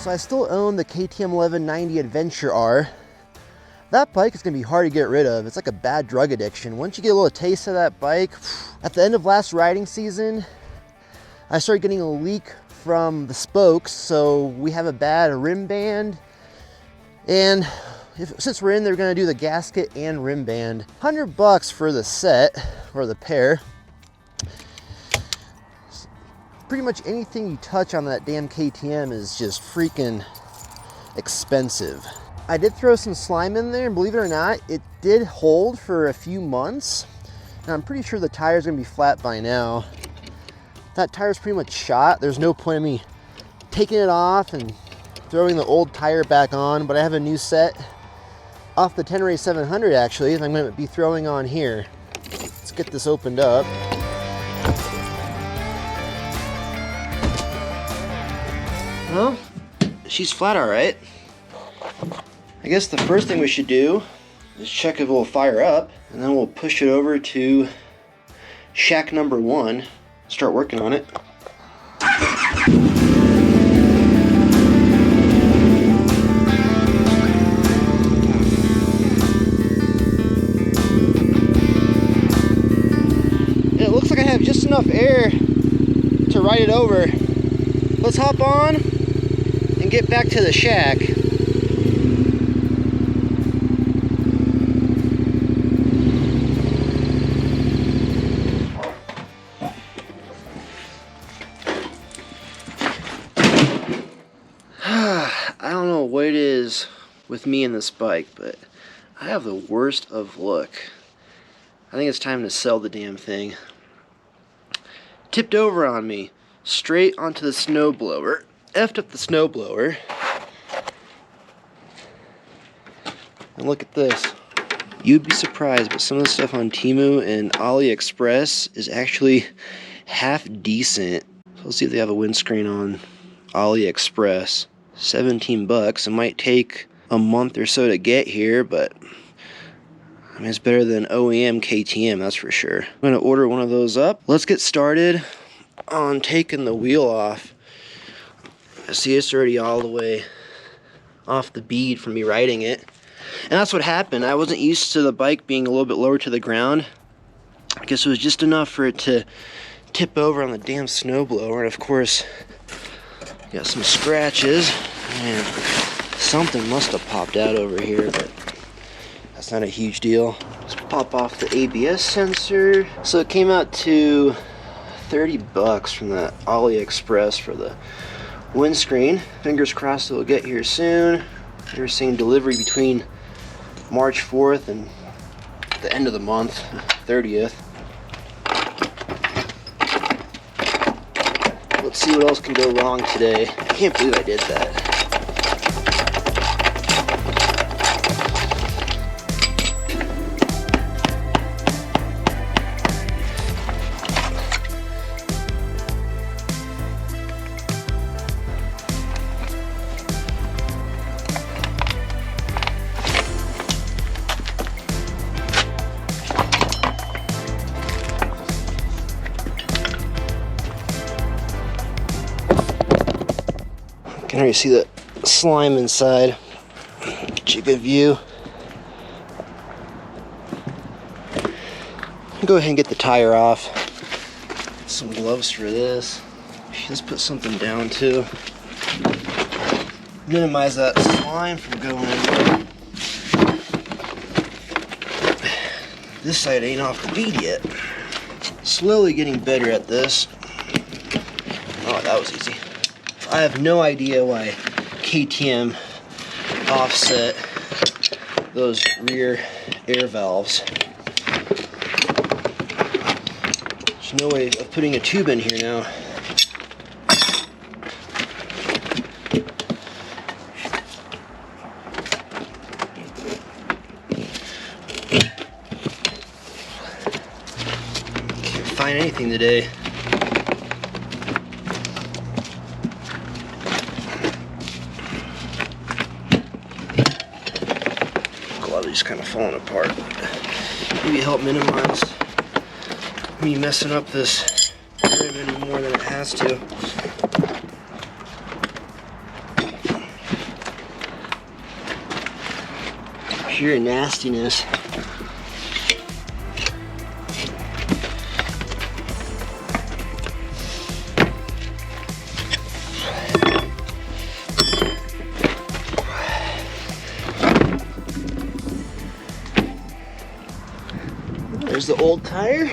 So I still own the KTM 1190 Adventure R. That bike is gonna be hard to get rid of. It's like a bad drug addiction. Once you get a little taste of that bike, at the end of last riding season, I started getting a leak from the spokes, so we have a bad rim band. And since we're in there, we're gonna do the gasket and rim band. $100 for the set, or the pair. Pretty much anything you touch on that damn KTM is just freaking expensive. I did throw some slime in there, and believe it or not, it did hold for a few months. And I'm pretty sure the tire's gonna be flat by now. That tire's pretty much shot. There's no point in me taking it off and throwing the old tire back on, but I have a new set off the Tenere 700 actually, that I'm gonna be throwing on here. Let's get this opened up. Well, she's flat all right. I guess the first thing we should do is check if it will fire up, and then we'll push it over to shack number 1, start working on it. It looks like I have just enough air to ride it over. Let's hop on and get back to the shack. I don't know what it is with me and this bike, but I have the worst of luck. I think it's time to sell the damn thing. Tipped over on me, straight onto the snowblower. Effed up the snowblower. And look at this. You'd be surprised, but some of the stuff on Temu and AliExpress is actually half decent. So let's see if they have a windscreen on AliExpress. $17. It might take a month or so to get here, but I mean, it's better than OEM KTM, that's for sure. I'm gonna order one of those up. Let's get started on taking the wheel off. I see it's already all the way off the bead from me riding it. And that's what happened. I wasn't used to the bike being a little bit lower to the ground. I guess it was just enough for it to tip over on the damn snowblower. And of course, got some scratches, and something must have popped out over here, but that's not a huge deal. Let's pop off the ABS sensor. So it came out to $30 from the AliExpress for the windscreen. Fingers crossed it'll get here soon. They were saying delivery between March 4th and the end of the month, 30th. Let's see what else can go wrong today. I can't believe I did that. You can already see the slime inside. Get you a good view. Go ahead and get the tire off. Some gloves for this. Let's put something down too. Minimize that slime from going in. This side ain't off the bead yet. Slowly getting better at this. Oh, that was easy. I have no idea why KTM offset those rear air valves. There's no way of putting a tube in here now. Can't find anything today. Just kind of falling apart. Maybe help minimize me messing up this rim any more than it has to. pure nastiness. There's the old tire.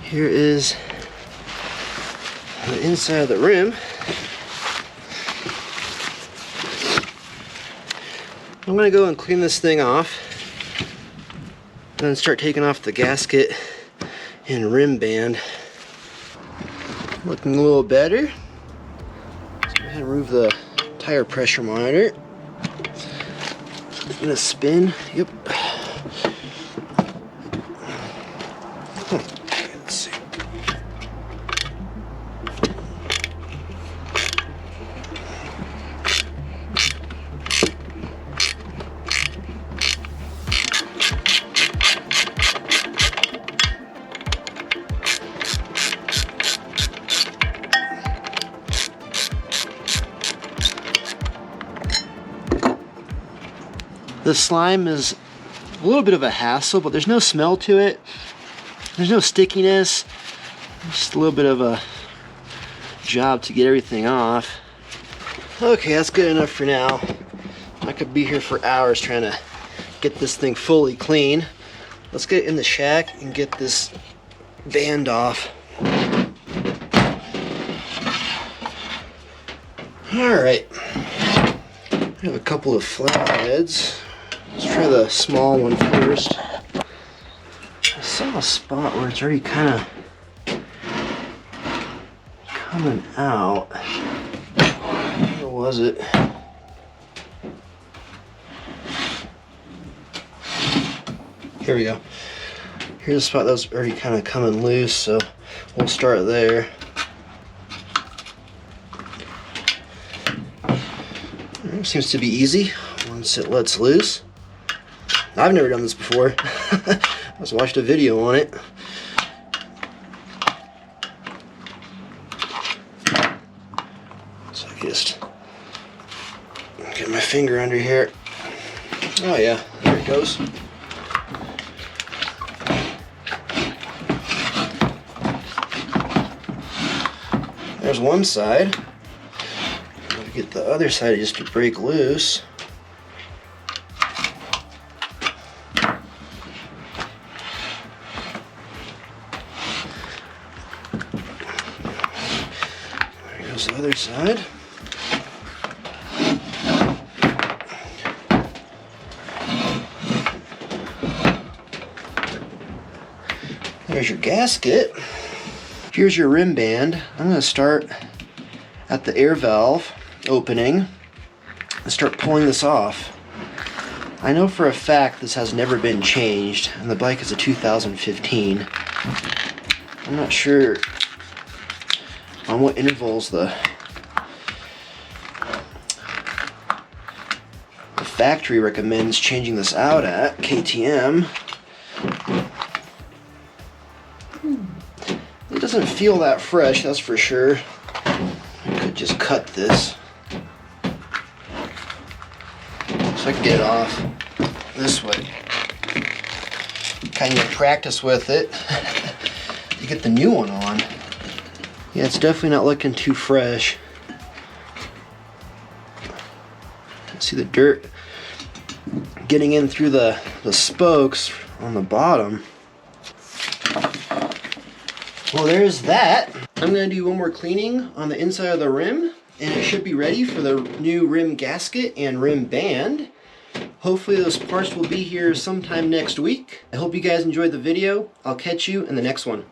Here is the inside of the rim. I'm gonna go and clean this thing off and then start taking off the gasket and rim band. Looking a little better. Let's go ahead and remove the tire pressure monitor. Gonna spin. Yep. Let's see. The slime is a little bit of a hassle, but there's no smell to it. There's no stickiness. Just a little bit of a job to get everything off. Okay, that's good enough for now. I could be here for hours trying to get this thing fully clean. Let's get in the shack and get this band off. All right, I have a couple of flatheads. Let's try the small one first. I saw a spot where it's already kind of coming out. Where was it? Here we go. Here's a spot that was already kind of coming loose, so we'll start there. Seems to be easy once it lets loose. I've never done this before. I just watched a video on it. So I just get my finger under here. Oh yeah, there it goes. There's one side. Get the other side just to break loose. There goes the other side. There's your gasket. Here's your rim band. I'm going to start at the air valve opening and start pulling this off. I know for a fact this has never been changed, and the bike is a 2015. I'm not sure on what intervals the factory recommends changing this out at, KTM. It doesn't feel that fresh, that's for sure. I could just cut this. So I can get it off this way. Kind of practice with it to get the new one on. Yeah, it's definitely not looking too fresh. See the dirt getting in through the spokes on the bottom. Well, there's that. I'm going to do one more cleaning on the inside of the rim, and it should be ready for the new rim gasket and rim band. Hopefully those parts will be here sometime next week. I hope you guys enjoyed the video. I'll catch you in the next one.